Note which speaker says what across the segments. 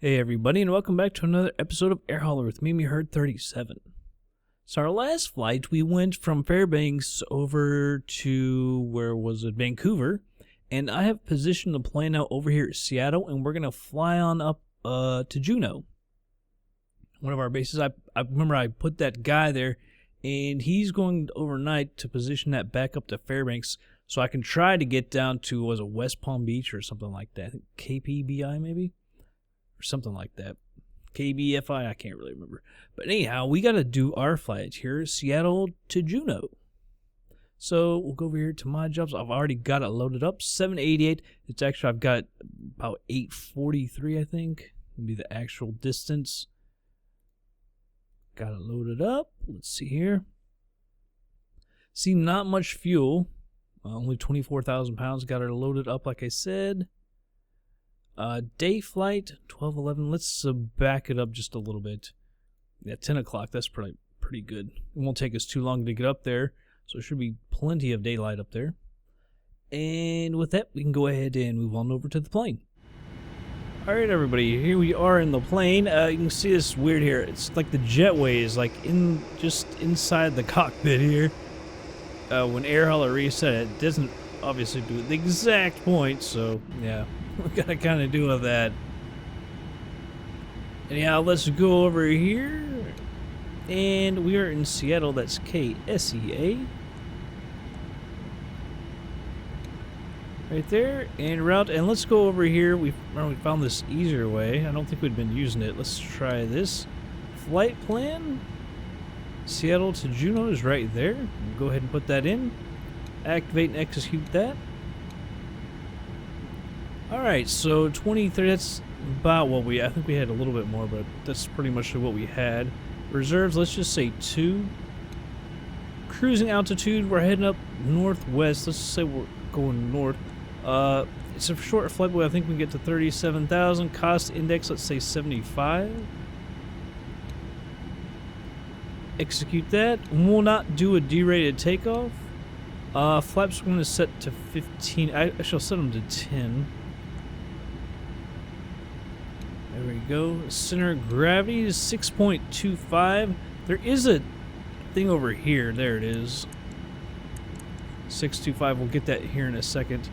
Speaker 1: Hey everybody, and welcome back to another episode of Air Hauler with me, Herd 37. So our last flight, we went from Fairbanks over to, where was it, Vancouver, and I have positioned the plane out over here at Seattle, and we're going to fly on up to Juneau, one of our bases. I remember I put that guy there, and he's going overnight to position that back up to Fairbanks, so I can try to get down to, was it West Palm Beach or something like that, I think KPBI maybe? Or something like that. KBFI, I can't really remember. But anyhow, we got to do our flight here, Seattle to Juneau. So we'll go over here to my jobs. I've already got it loaded up, 788. It's actually, I've got about 843, I think. Will be the actual distance. Got it loaded up. Let's see here. See, not much fuel. Only 24,000 pounds. Got her loaded up, like I said. Day flight, 12:11. Let's back it up just a little bit. Yeah, 10 o'clock. That's pretty good. It won't take us too long to get up there, so there should be plenty of daylight up there. And with that, we can go ahead and move on over to the plane. All right, everybody. Here we are in the plane. You can see this weird here. It's like the jetway is like just inside the cockpit here. When Air Hauler reset it doesn't obviously do the exact point, so yeah. We gotta kind of do with that. Anyhow, let's go over here. And we are in Seattle. That's KSEA. Right there. And route. And let's go over here. We found this easier way. I don't think we'd been using it. Let's try this. Flight plan. Seattle to Juneau is right there. We'll go ahead and put that in. Activate and execute that. Alright, so 23, that's about what I think we had a little bit more, but that's pretty much what we had. Reserves, let's just say 2. Cruising altitude, we're heading up northwest. Let's say we're going north. It's a short flight, but I think we can get to 37,000. Cost index, let's say 75. Execute that. We'll not do a derated takeoff. Flaps we're going to set to 15. I shall set them to 10. There we go. Center of gravity is 6.25. There is a thing over here. There it is. 625. We'll get that here in a second.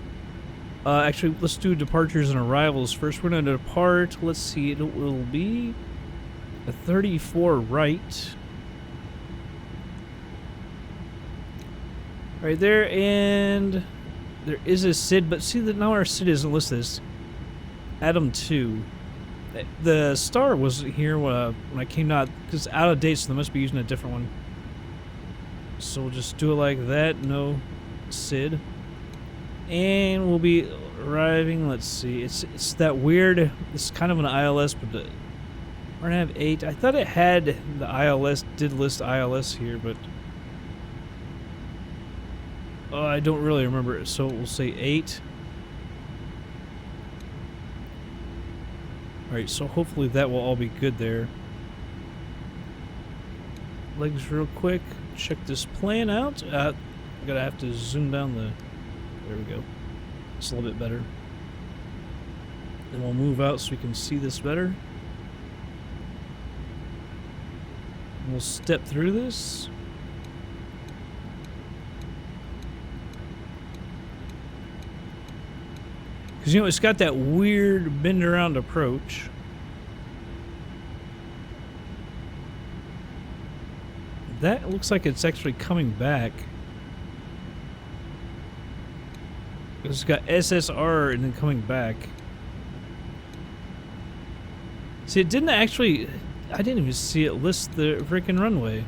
Speaker 1: Actually, let's do departures and arrivals first. We're going to depart. Let's see. It will be a 34 right. Right there, and there is a SID, but see that now our SID isn't listed as Addons 2. The star was here when I came out, because out of date, so they must be using a different one. So we'll just do it like that, no SID. And we'll be arriving, let's see, it's that weird, it's kind of an ILS, but we're gonna have 8. I thought it had the ILS, did list ILS here, but I don't really remember it, so we'll say 8. Alright, so hopefully that will all be good there. Legs real quick. Check this plan out. I'm gonna have to zoom down the... There we go. It's a little bit better. Then we'll move out so we can see this better. And we'll step through this. Because, you know, it's got that weird bend around approach. That looks like it's actually coming back. It's got SSR and then coming back. See, it didn't actually... I didn't even see it list the freaking runway.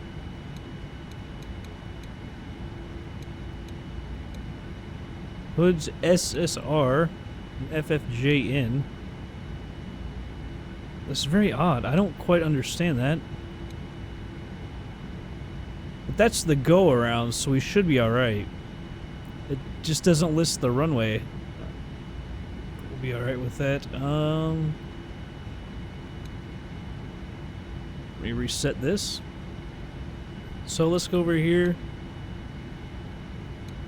Speaker 1: Hood's SSR. FFJN. That's very odd. I don't quite understand that. But that's the go around, so we should be alright. It just doesn't list the runway. We'll be alright with that. Let me reset this. So let's go over here.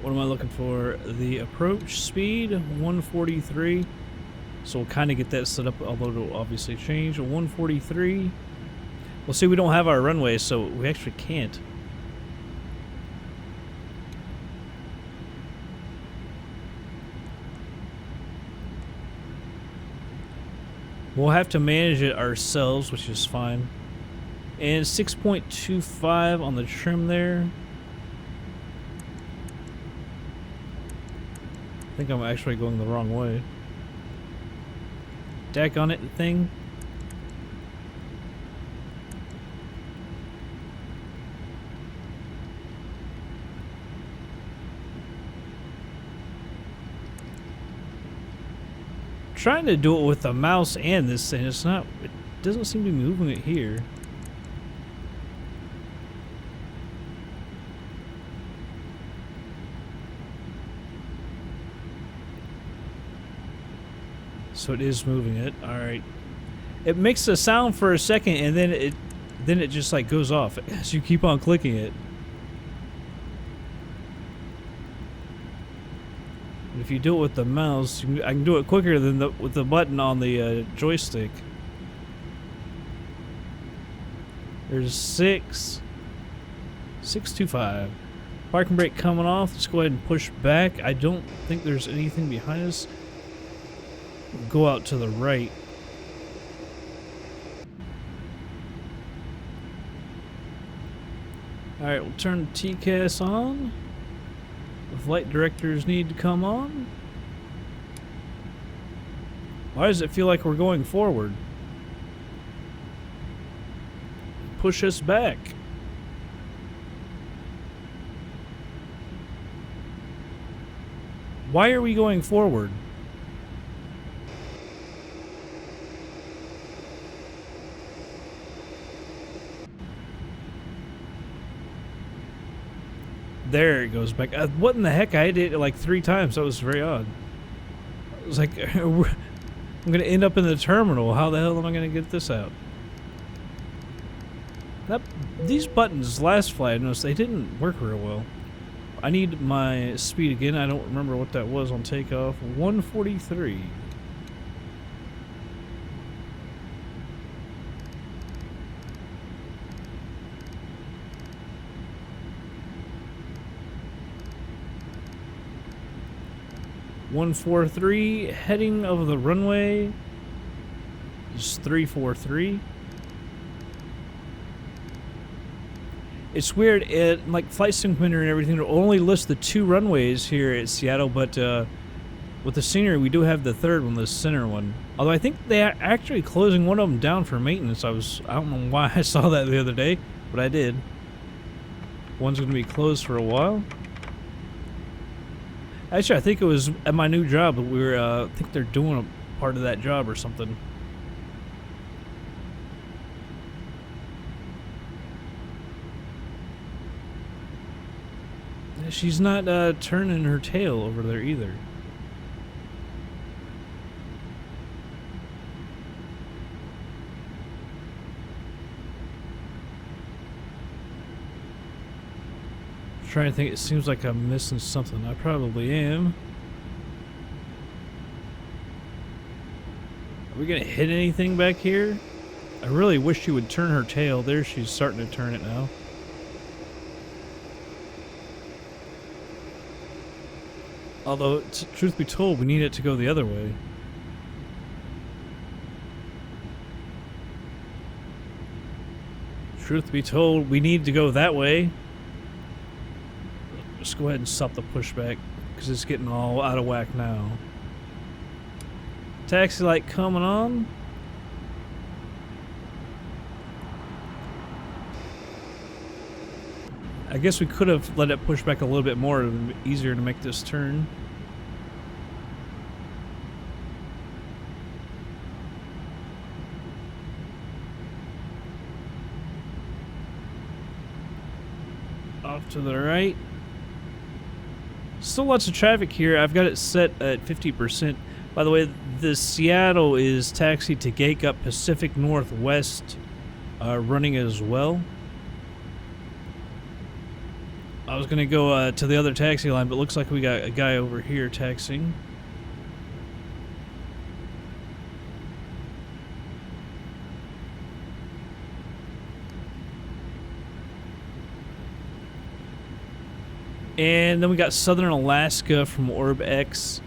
Speaker 1: What am I looking for? The approach speed, 143. So we'll kind of get that set up, although it'll obviously change. 143. Well, see, we don't have our runway, so we actually can't. We'll have to manage it ourselves, which is fine. And 6.25 on the trim there. I think I'm actually going the wrong way. Deck on it thing. Trying to do it with the mouse and this thing, it doesn't seem to be moving it here. So it is moving it. All right. It makes a sound for a second and then it just like goes off as you keep on clicking it. If you do it with the mouse, I can do it quicker than with the button on the joystick. There's 6.25. Parking brake coming off. Let's go ahead and push back. I don't think there's anything behind us. Go out to the right. Alright, we'll turn the TCAS on. The flight directors need to come on. Why does it feel like we're going forward? Push us back. Why are we going forward? There it goes back. What in the heck? I did it like 3 times. That was very odd. I was like, I'm going to end up in the terminal. How the hell am I going to get this out? These buttons, last flight, I noticed they didn't work real well. I need my speed again. I don't remember what that was on takeoff. 143. .143, heading of the runway is 343. It's weird, like FlightSim Commander and everything, it'll only list the 2 runways here at Seattle, but with the scenery, we do have the 3rd one, the center one. Although I think they are actually closing one of them down for maintenance. I don't know why I saw that the other day, but I did. One's going to be closed for a while. Actually, I think it was at my new job that we were, I think they're doing a part of that job or something. She's not turning her tail over there either. Trying to think, it seems like I'm missing something. I probably am. Are we gonna hit anything back here? I really wish she would turn her tail. There, she's starting to turn it now. Although, truth be told, we need it to go the other way. Truth be told, we need to go that way. Just go ahead and stop the pushback, because it's getting all out of whack now. Taxi light coming on. I guess we could have let it push back a little bit more. It would be easier to make this turn. Off to the right. Still lots of traffic here. I've got it set at 50%. By the way, the Seattle is taxi to Gate up Pacific Northwest running as well. I was going to go to the other taxi line, but looks like we got a guy over here taxiing. And then we got Southern Alaska from Orbx.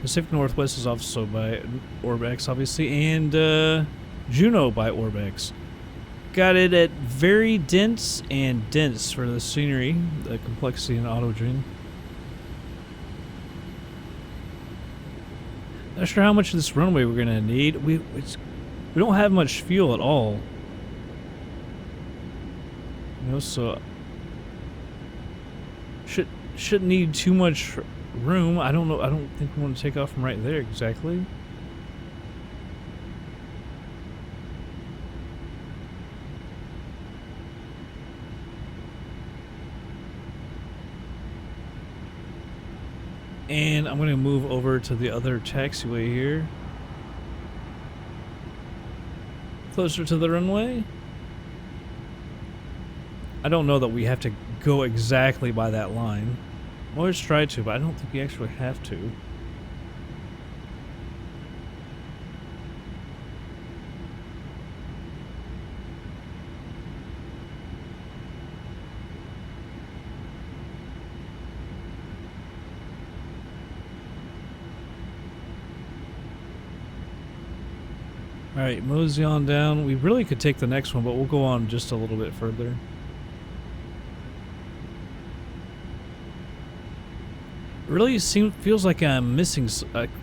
Speaker 1: Pacific Northwest is also by Orbx, obviously. And Juneau by Orbx. Got it at very dense and dense for the scenery, the complexity and auto dream. Not sure how much of this runway we're gonna need. We don't have much fuel at all. You know, so shouldn't need too much room. I don't know. I don't think we want to take off from right there exactly. And I'm going to move over to the other taxiway here. Closer to the runway. I don't know that we have to go exactly by that line. I always try to, but I don't think we actually have to. Alright, mosey on down. We really could take the next one, but we'll go on just a little bit further. It really feels like I'm missing,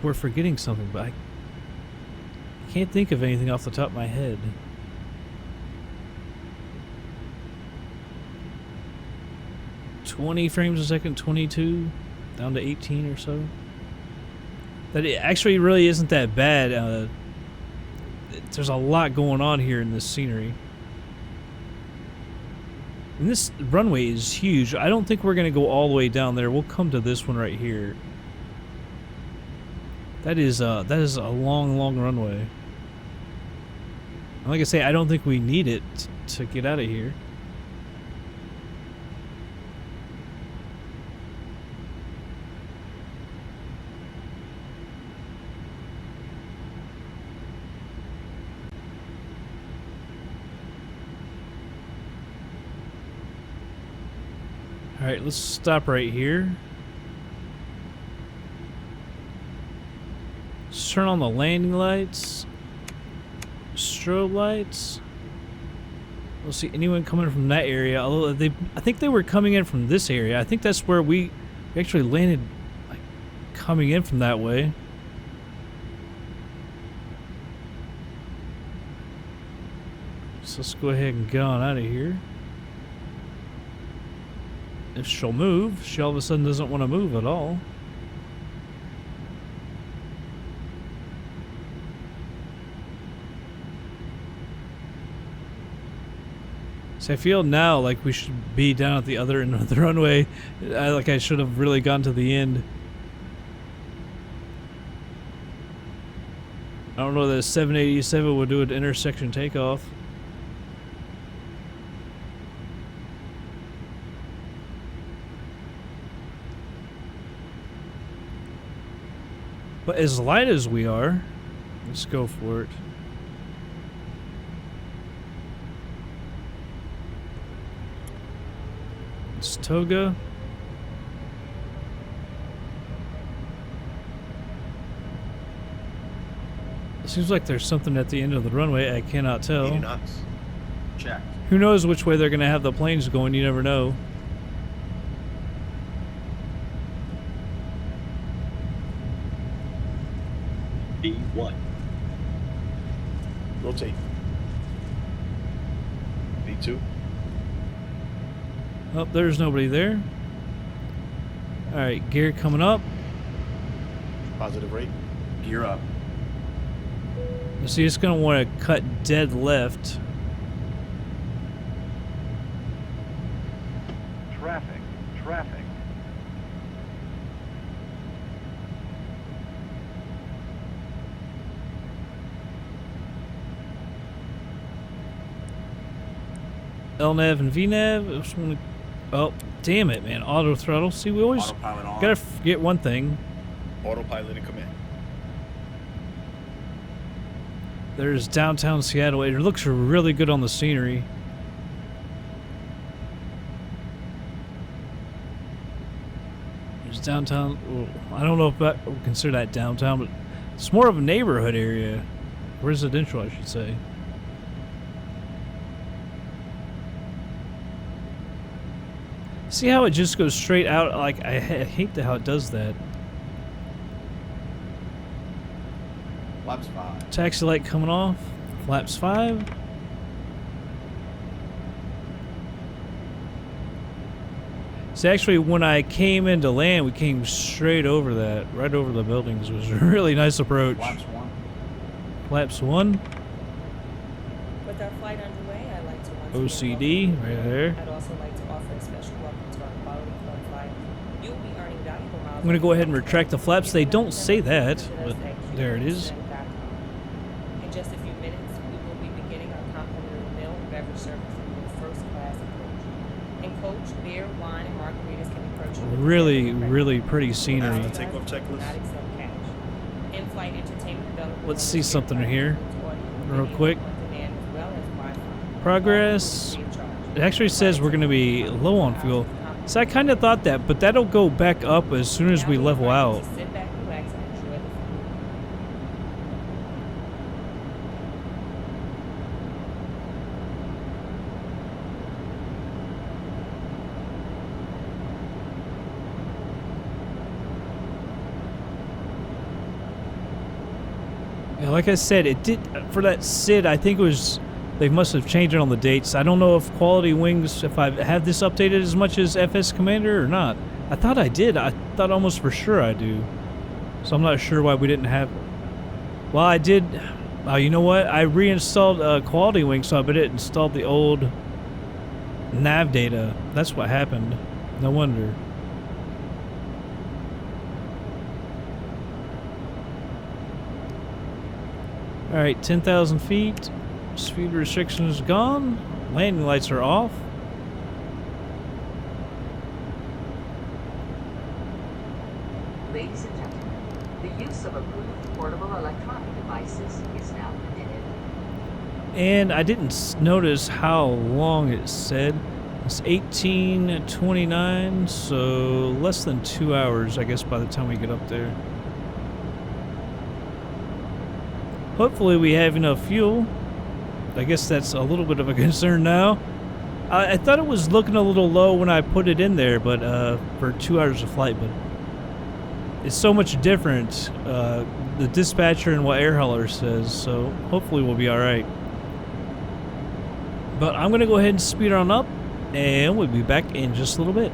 Speaker 1: we're forgetting something, but I can't think of anything off the top of my head. "20 frames a second, 22, down to 18 or so. That it actually really isn't that bad. There's a lot going on here in this scenery. And this runway is huge. I don't think we're going to go all the way down there. We'll come to this one right here. That is a long, long runway. And like I say, I don't think we need it to get out of here. Alright, let's stop right here. Let's turn on the landing lights. Strobe lights. We'll see anyone coming from that area. Although I think they were coming in from this area. I think that's where we actually landed, like, coming in from that way. So let's go ahead and get on out of here. If she'll move, she all of a sudden doesn't want to move at all. So I feel now like we should be down at the other end of the runway. Like I should have really gone to the end. I don't know that a 787 would do an intersection takeoff. But as light as we are, let's go for it. It's Toga. It seems like there's something at the end of the runway. I cannot tell.
Speaker 2: 80 knots. Check.
Speaker 1: Who knows which way they're going to have the planes going? You never know.
Speaker 2: B1. Rotate. B2.
Speaker 1: Oh, there's nobody there. Alright, gear coming up.
Speaker 2: Positive rate. Gear up.
Speaker 1: So you're just going to want to cut dead left.
Speaker 3: Traffic.
Speaker 1: LNAV and VNAV. I just want to, oh, damn it, man. Auto throttle. See, we always gotta forget one thing.
Speaker 2: Autopilot in command.
Speaker 1: There's downtown Seattle. It looks really good on the scenery. downtown. Well, I don't know if that would consider that downtown, but it's more of a neighborhood area. Residential, I should say. See how it just goes straight out? Like, I hate how it does that.
Speaker 2: Flaps 5.
Speaker 1: Taxi light coming off. Flaps 5. See, actually, when I came into land, we came straight over that, right over the buildings. It was a really nice approach.
Speaker 2: Flaps 1.
Speaker 1: Flaps 1.
Speaker 3: With our flight underway, I'd like to once again
Speaker 1: OCD,
Speaker 3: welcome you.
Speaker 1: right there.
Speaker 3: I'd also like to offer a special welcome to our quality club flight. You'll be earning valuable miles.
Speaker 1: I'm going to go ahead and retract the flaps. They don't say that, but there it is.
Speaker 3: In just a few minutes, we will be beginning our complimentary meal and beverage service from the first class approach. In coach, beer, wine, and margaritas can be purchased.
Speaker 1: Really pretty scenery.
Speaker 2: That's the takeoff checklist.
Speaker 3: Not accept cash. In-flight entertainment available.
Speaker 1: Let's see something here real quick. Progress. It actually says we're going to be low on fuel. So I kind of thought that, but that'll go back up as soon as we level out.
Speaker 3: Sit back, relax, and enjoy the flight.
Speaker 1: Yeah, like I said, it did for that SID. I think it was they must have changed it on the dates. I don't know if QualityWings, if I have this updated as much as FS Commander or not. I thought I did. I thought almost for sure I do. So I'm not sure why we didn't have. Well, I did. Oh, you know what? I reinstalled QualityWings, so I bet it installed the old nav data. That's what happened. No wonder. Alright, 10,000 feet. Speed restrictions gone. Landing lights are off.
Speaker 4: Ladies and gentlemen, the use of approved portable electronic devices is now permitted.
Speaker 1: And I didn't notice how long it said. It's 18:29, so less than 2 hours, I guess, by the time we get up there. Hopefully we have enough fuel. I guess that's a little bit of a concern now. I thought it was looking a little low when I put it in there, but for 2 hours of flight, but it's so much different, the dispatcher and what air hauler says, so hopefully we'll be alright. But I'm going to go ahead and speed on up, and we'll be back in just a little bit.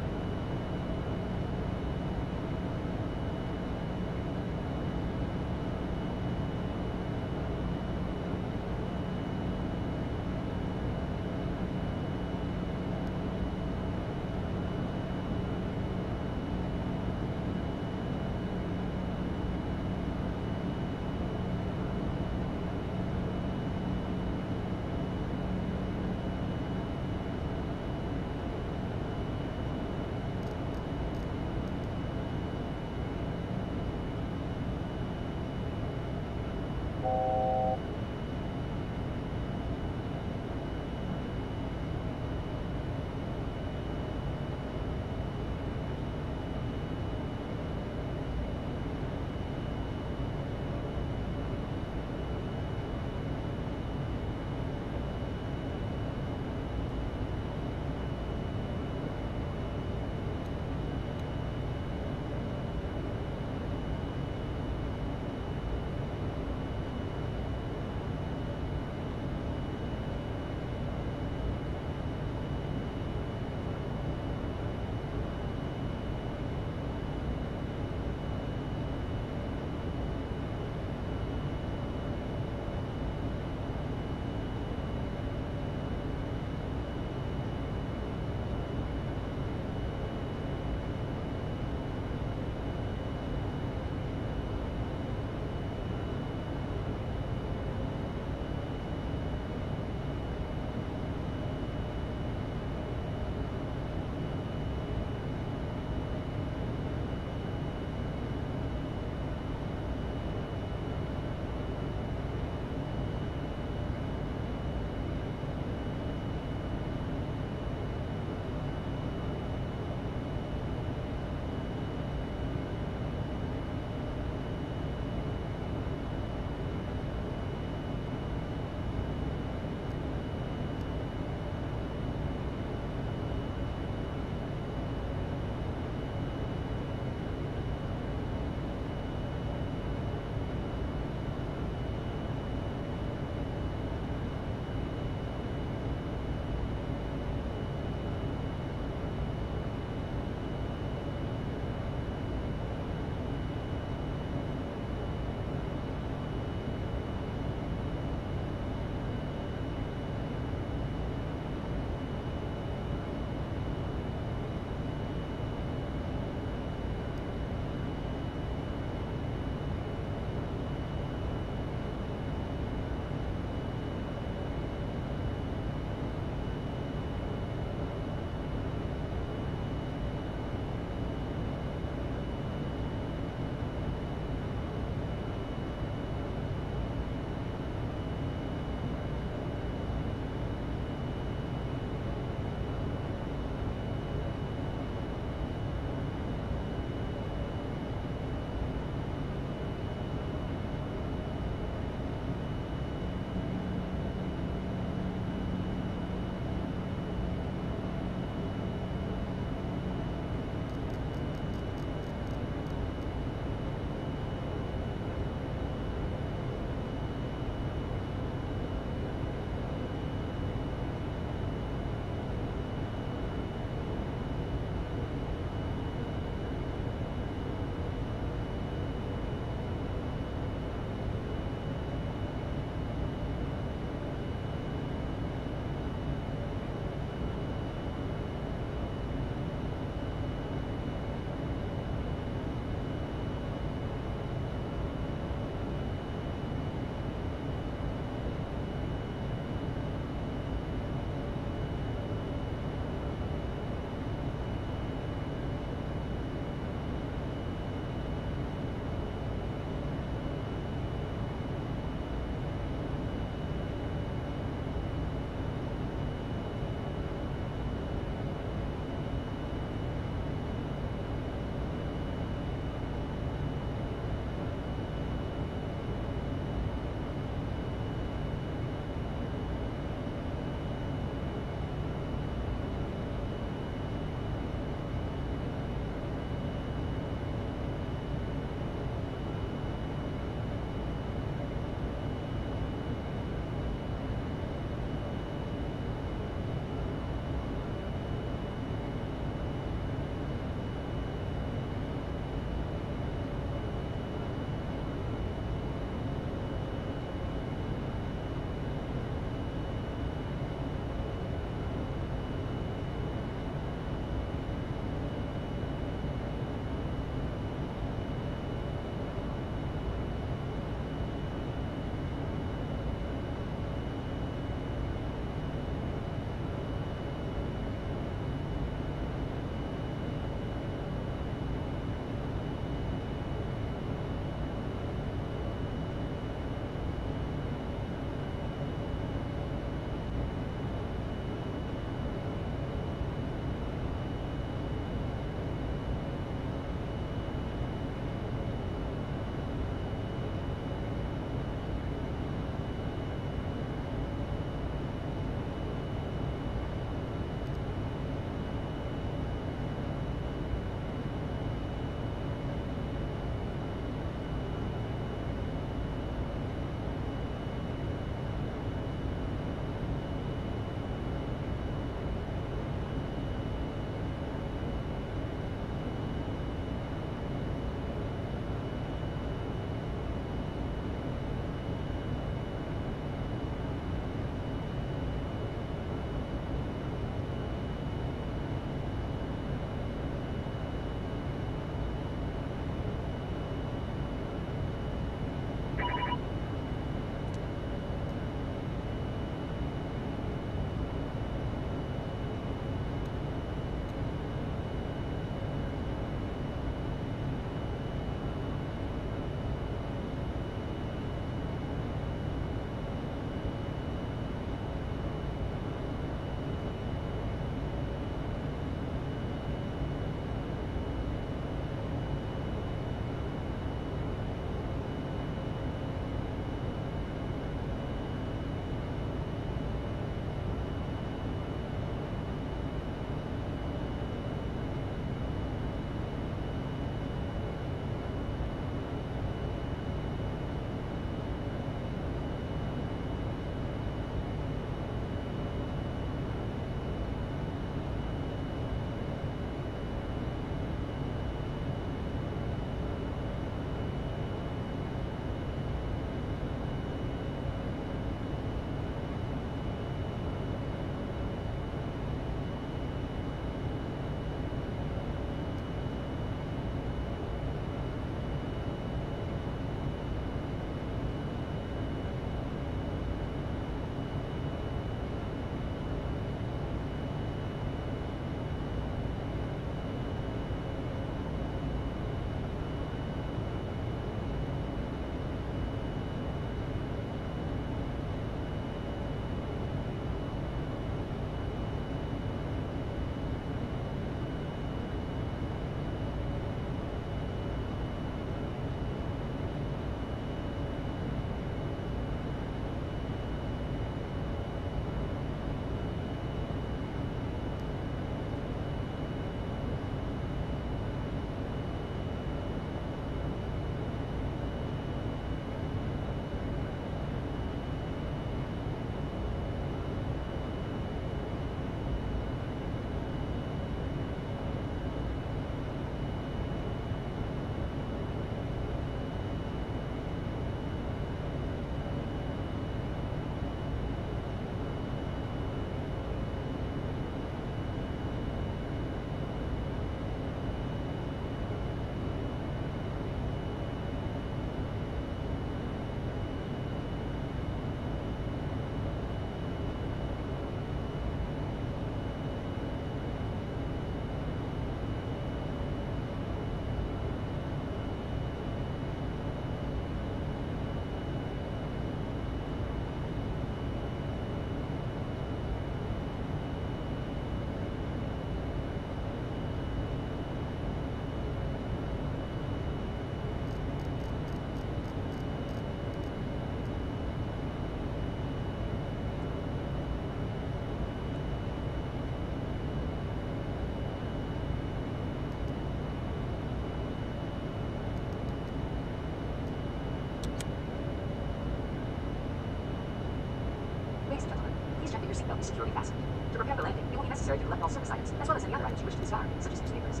Speaker 4: Ladies and gentlemen, please check that your seatbelt is securely fastened. To prepare for landing, it will be necessary to collect all service items, as well as any other items you wish to discard, such as newspapers.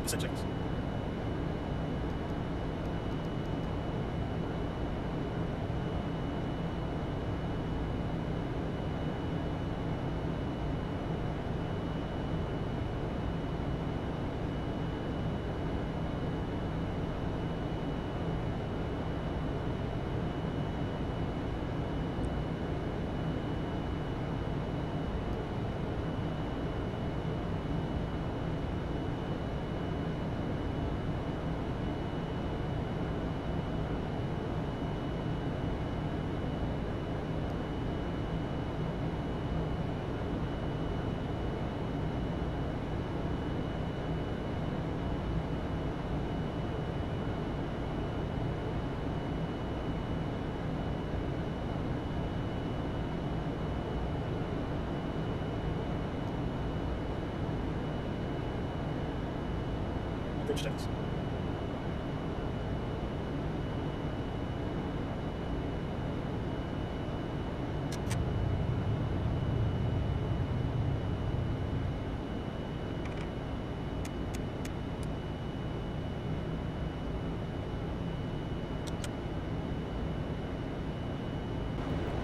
Speaker 2: Descent checks. Approach checks.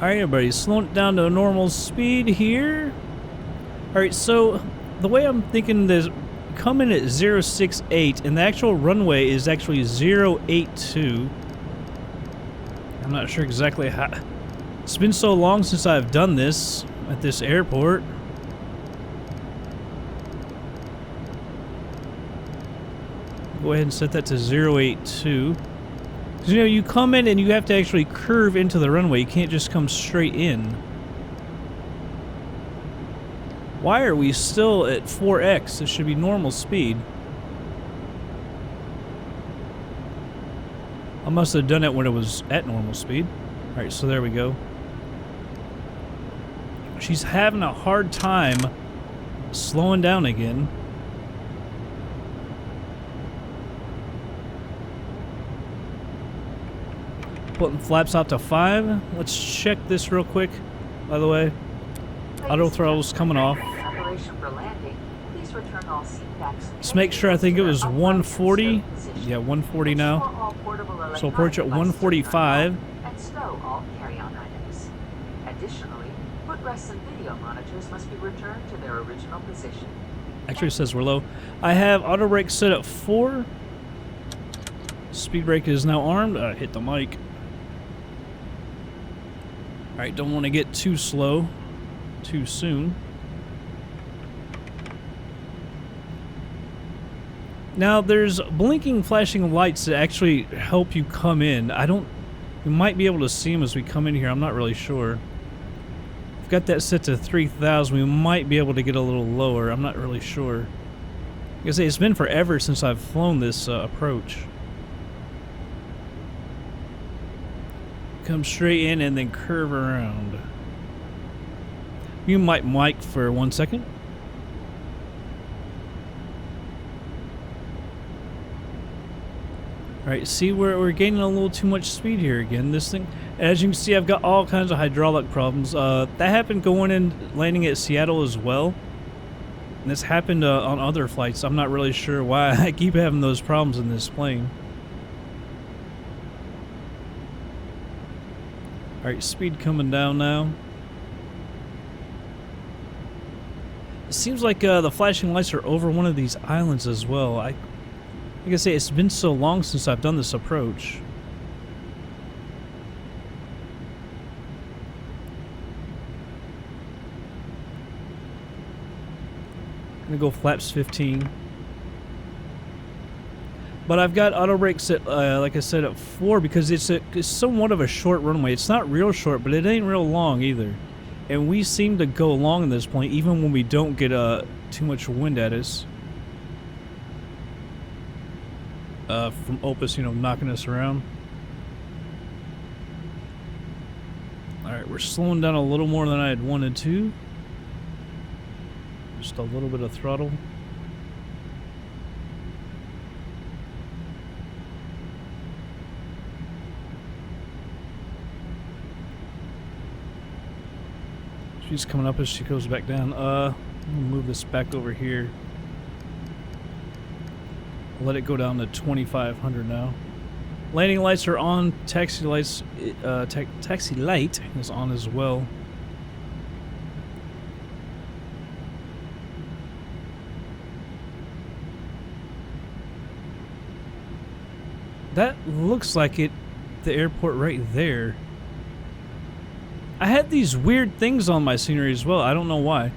Speaker 1: Alright, everybody, slowing it down to a normal speed here. Alright, so the way I'm thinking this, come in at 068, and the actual runway is actually 082. I'm not sure exactly how. It's been so long since I've done this at this airport. Go ahead and set that to 082. Because, you know, you come in and you have to actually curve into the runway. You can't just come straight in. Why are we still at 4x? It should be normal speed. I must have done it when it was at normal speed. Alright, so there we go. She's having a hard time slowing down again. Putting flaps out to 5. Let's check this real quick, by the way. Auto throttle's coming off. Let's make sure. I think it was 140. Yeah, 140 now. So approach at 145.
Speaker 4: And stow all carry-on items. Additionally, footrests and video monitors must be returned to their original position.
Speaker 1: Actually, it says we're low. I have auto brake set at 4. Speed brake is now armed. I hit the mic. Alright, don't want to get too slow too soon. Now, there's blinking, flashing lights that actually help you come in. You might be able to see them as we come in here. I'm not really sure. I've got that set to 3,000. We might be able to get a little lower. I'm not really sure. Like I say, it's been forever since I've flown this approach. Come straight in and then curve around. You might mic for 1 second. Alright, see, we're gaining a little too much speed here again. This thing, as you can see, I've got all kinds of hydraulic problems. That happened going in, landing at Seattle as well. And this happened on other flights. I'm not really sure why I keep having those problems in this plane. Alright, speed coming down now. It seems like the flashing lights are over one of these islands as well. Like I say, it's been so long since I've done this approach. I'm gonna go flaps 15. But I've got auto brakes at, like I said, at 4 because it's somewhat of a short runway. It's not real short, but it ain't real long either. And we seem to go long in this plane, even when we don't get too much wind at us. From Opus, you know, knocking us around. Alright, we're slowing down a little more than I had wanted to. Just a little bit of throttle. She's coming up as she goes back down. I'm gonna move this back over here. Let it go down to 2,500 now. Landing lights are on. Taxi lights, taxi light is on as well. That looks like it. The airport right there. I had these weird things on my scenery as well. I don't know why.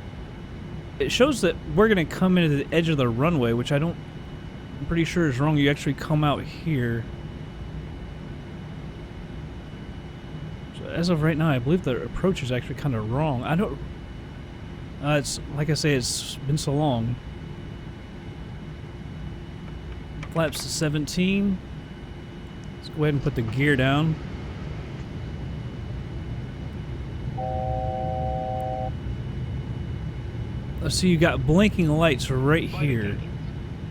Speaker 1: It shows that we're gonna come into the edge of the runway, which I'm pretty sure is wrong. You actually come out here. So as of right now, I believe the approach is actually kind of wrong. I don't. It's like I say, it's been so long. Flaps to 17. Let's go ahead and put the gear down. Let's see, you got blinking lights right here.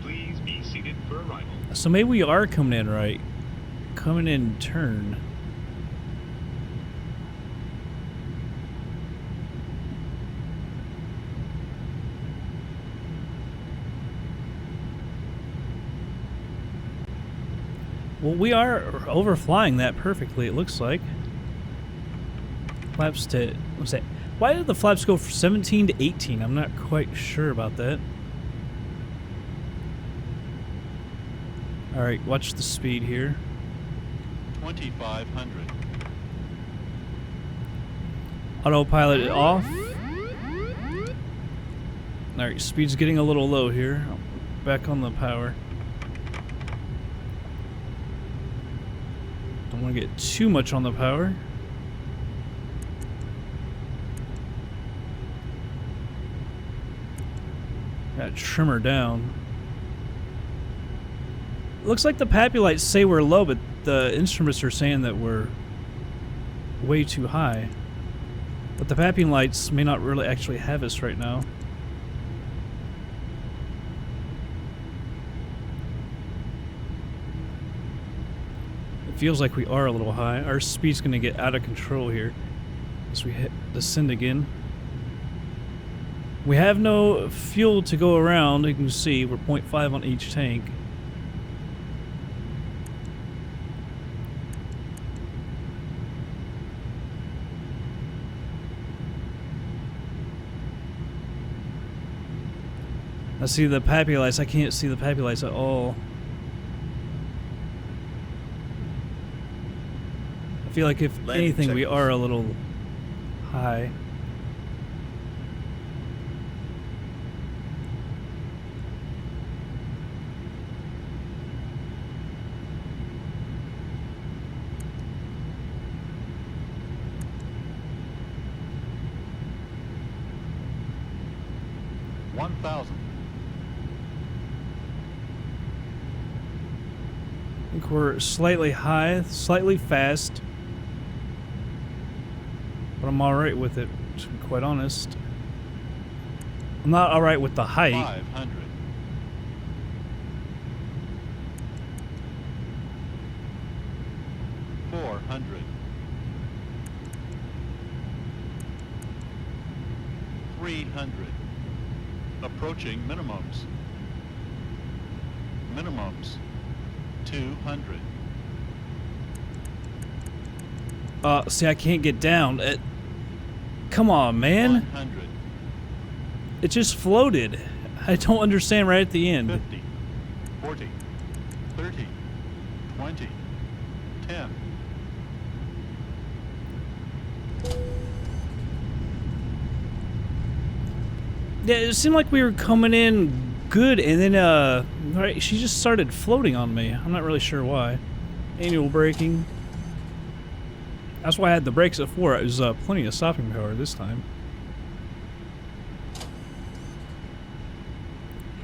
Speaker 5: Please be seated for arrival.
Speaker 1: So maybe we are coming in right. Coming in turn. Well, we are overflying that perfectly, it looks like. Flaps to, what's that? Why did the flaps go from 17 to 18? I'm not quite sure about that. Alright, watch the speed here.
Speaker 5: 2,500.
Speaker 1: Autopilot it off. Alright, speed's getting a little low here. Back on the power. Don't want to get too much on the power. Got trimmer down. Looks like the PAPI lights say we're low, but the instruments are saying that we're way too high. But the PAPI lights may not really actually have us right now. It feels like we are a little high. Our speed's going to get out of control here as we hit descend again. We have no fuel to go around. You can see we're 0.5 on each tank. I see the PAPI lights. I can't see the PAPI lights at all. I feel like if anything, we are a little high. I think we're slightly high, slightly fast, but I'm alright with it, to be quite honest. I'm not alright with the height.
Speaker 5: 500.
Speaker 6: 300. Approaching minimums. Minimums. 200.
Speaker 1: See, I can't get down. Come on, man.
Speaker 6: 100.
Speaker 1: It just floated. I don't understand right at the end.
Speaker 6: 50. 40. 30. 20. 10.
Speaker 1: Yeah, it seemed like we were coming in good, and then, right, she just started floating on me. I'm not really sure why. Annual braking. That's why I had the brakes at 4. It was plenty of stopping power this time.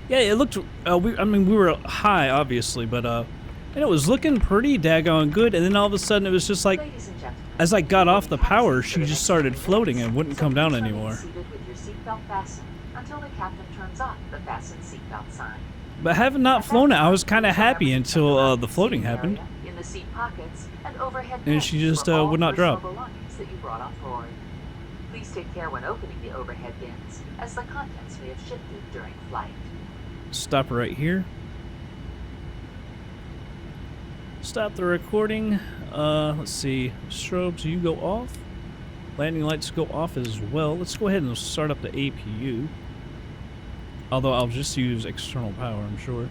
Speaker 1: Yeah, it looked. I mean, we were high, obviously, but and it was looking pretty daggone good. And then all of a sudden, it was just like,
Speaker 4: Ladies and gentlemen,
Speaker 1: as I got off the power,
Speaker 4: for
Speaker 1: she
Speaker 4: the
Speaker 1: just
Speaker 4: next
Speaker 1: started
Speaker 4: 2
Speaker 1: floating
Speaker 4: minutes,
Speaker 1: and wouldn't come down
Speaker 4: simply
Speaker 1: anymore.
Speaker 4: remain seated with your seatbelt fastened until the captain turns off the fasten seatbelt sign.
Speaker 1: But having not flown it, I was kind of happy until the floating happened.
Speaker 4: In the seat pockets and overhead
Speaker 1: And
Speaker 4: bins
Speaker 1: she just
Speaker 4: for all
Speaker 1: would not
Speaker 4: personal
Speaker 1: drop.
Speaker 4: belongings that you brought on board. Please take care when opening the overhead bins, as the contents may have shifted during flight.
Speaker 1: Stop right here. Stop the recording. Let's see. Strobes, you go off. Landing lights go off as well. Let's go ahead and start up the APU. Although I'll just use external power, I'm sure.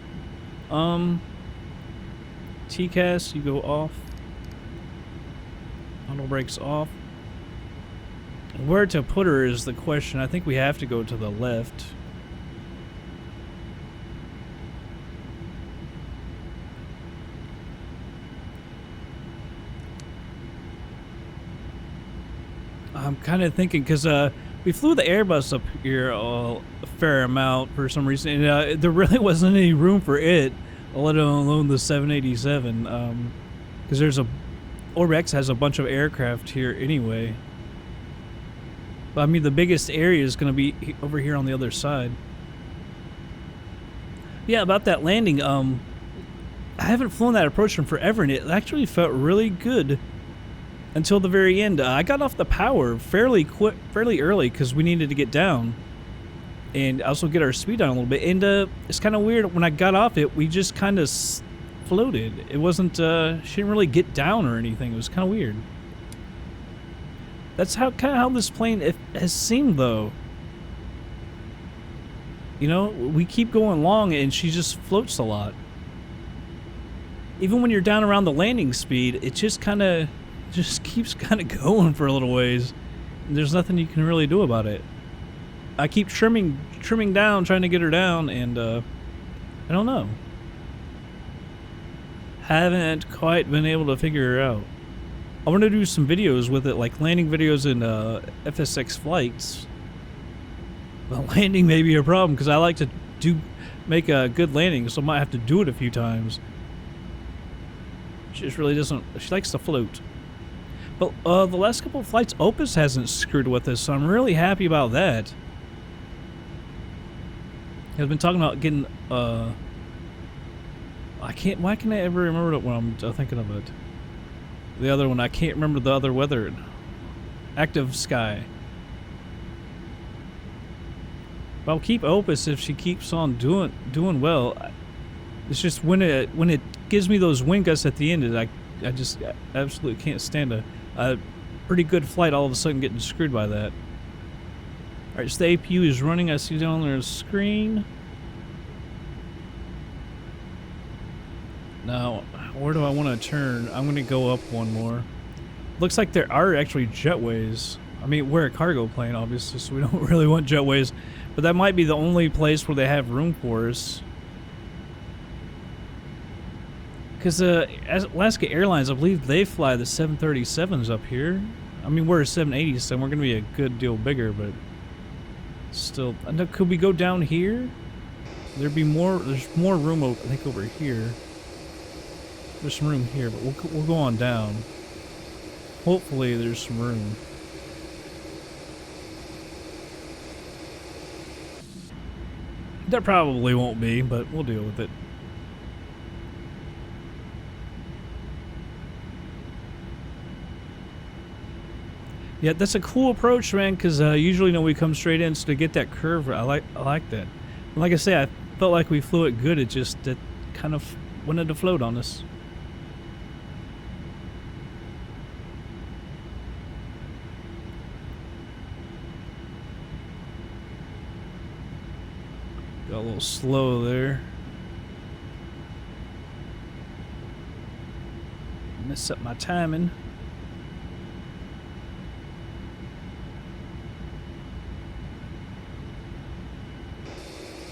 Speaker 1: TCAS, you go off. Auto brakes off. Where to put her is the question. I think we have to go to the left. I'm kind of thinking, because we flew the Airbus up here a fair amount for some reason, and there really wasn't any room for it, let alone the 787, because there's Orbx has a bunch of aircraft here anyway. But I mean, the biggest area is going to be over here on the other side. Yeah, about that landing, I haven't flown that approach in forever, and it actually felt really good. Until the very end. I got off the power fairly early because we needed to get down and also get our speed down a little bit. And it's kind of weird, when I got off it, we just kind of floated. It wasn't, she didn't really get down or anything. It was kind of weird. That's kind of how this plane has seemed, though. You know, we keep going long and she just floats a lot. Even when you're down around the landing speed, it just keeps kind of going for a little ways. And there's nothing you can really do about it. I keep trimming down, trying to get her down, and I don't know. Haven't quite been able to figure her out. I want to do some videos with it, like landing videos in FSX flights. But landing may be a problem because I like to make a good landing, so I might have to do it a few times. She just really doesn't. She likes to float. But the last couple of flights, Opus hasn't screwed with us, so I'm really happy about that. I've been talking about getting, why can't I ever remember it when I'm thinking of it? The other one, I can't remember the other weather. Active Sky. But I'll keep Opus if she keeps on doing well. It's just when it gives me those wind gusts at the end, I just absolutely can't stand a pretty good flight all of a sudden getting screwed by that. Alright, so the APU is running. I see down there on the screen. Now, where do I want to turn? I'm going to go up one more. Looks like there are actually jetways. I mean, we're a cargo plane, obviously, so we don't really want jetways. But that might be the only place where they have room for us. Because Alaska Airlines, I believe they fly the 737s up here. I mean, we're a 780, so we're going to be a good deal bigger, but still. Could we go down here? There's more room, I think, over here. There's some room here, but we'll go on down. Hopefully there's some room. There probably won't be, but we'll deal with it. Yeah, that's a cool approach, man, because usually we come straight in, so to get that curve, I like that. And like I say, I felt like we flew it good, it kind of wanted to float on us. Got a little slow there. Mess up my timing.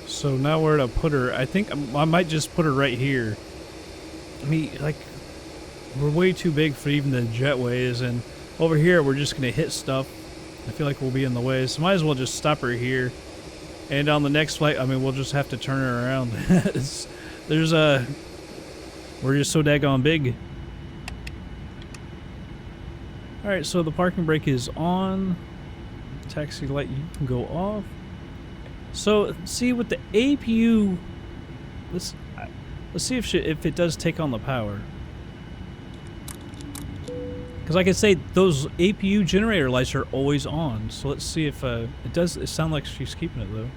Speaker 1: So now where to put her? I think I might just put her right here. I mean, like, we're way too big for even the jetways, and over here we're just gonna hit stuff. I feel like we'll be in the way, so might as well just stop her here. And on the next flight, I mean, we'll just have to turn her around. We're just so daggone big. All right, so the parking brake is on. Taxi light, you can go off. So, see, with the APU, let's see if it does take on the power. Because like I say, those APU generator lights are always on. So let's see if it does. It sounds like she's keeping it though.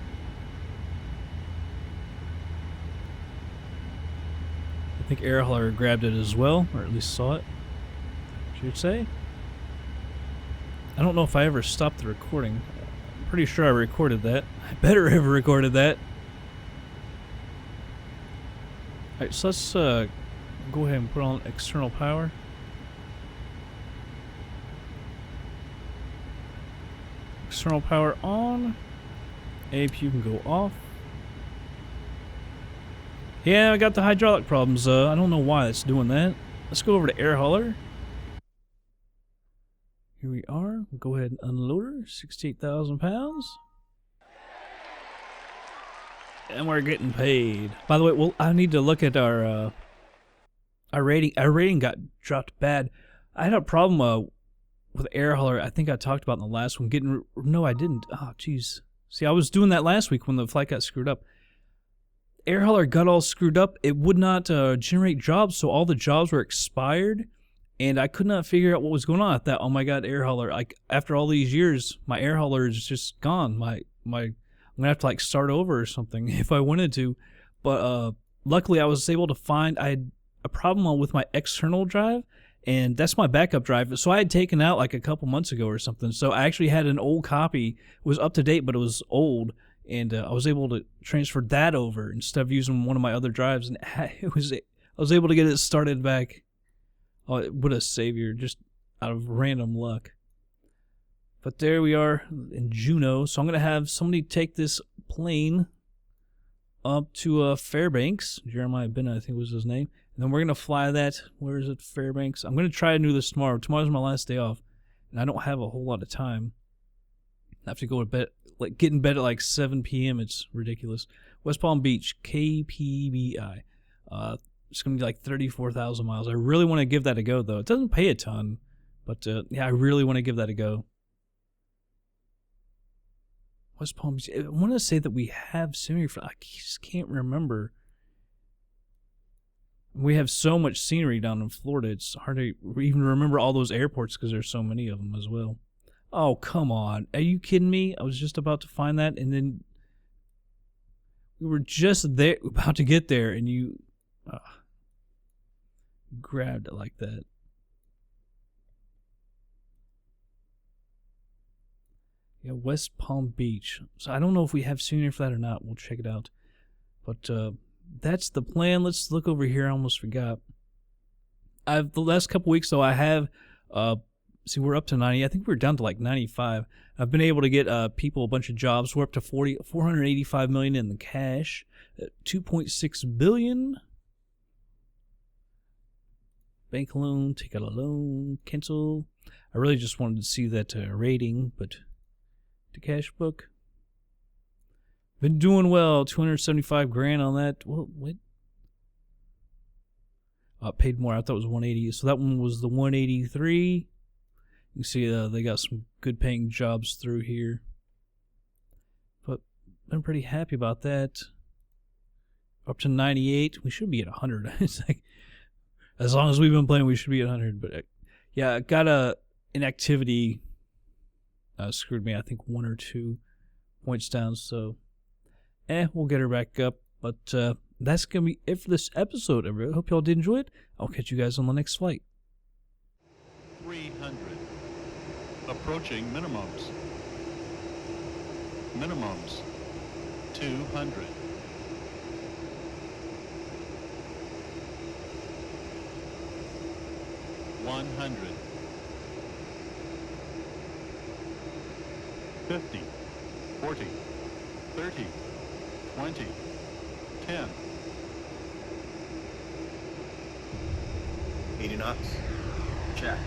Speaker 1: I think Air Hauler grabbed it as well, or at least saw it. Should say. I don't know if I ever stopped the recording. Pretty sure I recorded that. I better have recorded that. Alright, so let's go ahead and put on external power. External power on. APU can go off. Yeah, I got the hydraulic problems. I don't know why it's doing that. Let's go over to Air Hauler. Here we are. We'll go ahead and unload her. 68,000 pounds. And we're getting paid. By the way, well, I need to look at our rating. Our rating got dropped bad. I had a problem with Air Hauler. I think I talked about in the last one. No, I didn't. Oh, jeez. See, I was doing that last week when the flight got screwed up. Air Hauler got all screwed up. It would not generate jobs, so all the jobs were expired. And I could not figure out what was going on. I thought, oh my god, Air Hauler! Like after all these years, my Air Hauler is just gone. I'm gonna have to like start over or something if I wanted to. But luckily, I was able to find. I had a problem with my external drive, and that's my backup drive. So I had taken out like a couple months ago or something. So I actually had an old copy. It was up to date, but it was old, and I was able to transfer that over instead of using one of my other drives, and I was able to get it started back. Oh, what a savior, just out of random luck. But there we are in Juneau. So I'm going to have somebody take this plane up to Fairbanks. Jeremiah Bennett, I think was his name. And then we're going to fly that. Where is it? Fairbanks. I'm going to try and do this tomorrow. Tomorrow's my last day off. And I don't have a whole lot of time. I have to go to bed, get in bed at like 7 p.m. It's ridiculous. West Palm Beach, KPBI. It's going to be like 34,000 miles. I really want to give that a go, though. It doesn't pay a ton, but yeah, I really want to give that a go. West Palm Beach. I want to say that we have scenery. I just can't remember. We have so much scenery down in Florida. It's hard to even remember all those airports because there's so many of them as well. Oh, come on. Are you kidding me? I was just about to find that, and then we were just there, about to get there, and you... grabbed it like that. Yeah, West Palm Beach. So I don't know if we have scenery for that or not. We'll check it out. But that's the plan. Let's look over here. I almost forgot. The last couple weeks, though, I have... see, we're up to 90. I think we're down to like 95. I've been able to get people a bunch of jobs. We're up to 485 million in the cash. 2.6 billion. Bank loan, take out a loan, cancel. I really just wanted to see that rating, but the cash book. Been doing well. 275 grand on that. Well, wait. Paid more. I thought it was 180. So that one was the 183. You can see they got some good paying jobs through here. But been pretty happy about that. Up to 98. We should be at 100. It's like, as long as we've been playing, we should be at 100. But yeah, I got an activity screwed me, I think, 1 or 2 points down. So, we'll get her back up. But that's going to be it for this episode. I really hope y'all did enjoy it. I'll catch you guys on the next flight.
Speaker 6: 300. Approaching minimums. Minimums. 200. 100. 50. 40. 30. 20. 10.
Speaker 2: 80 knots. Checked.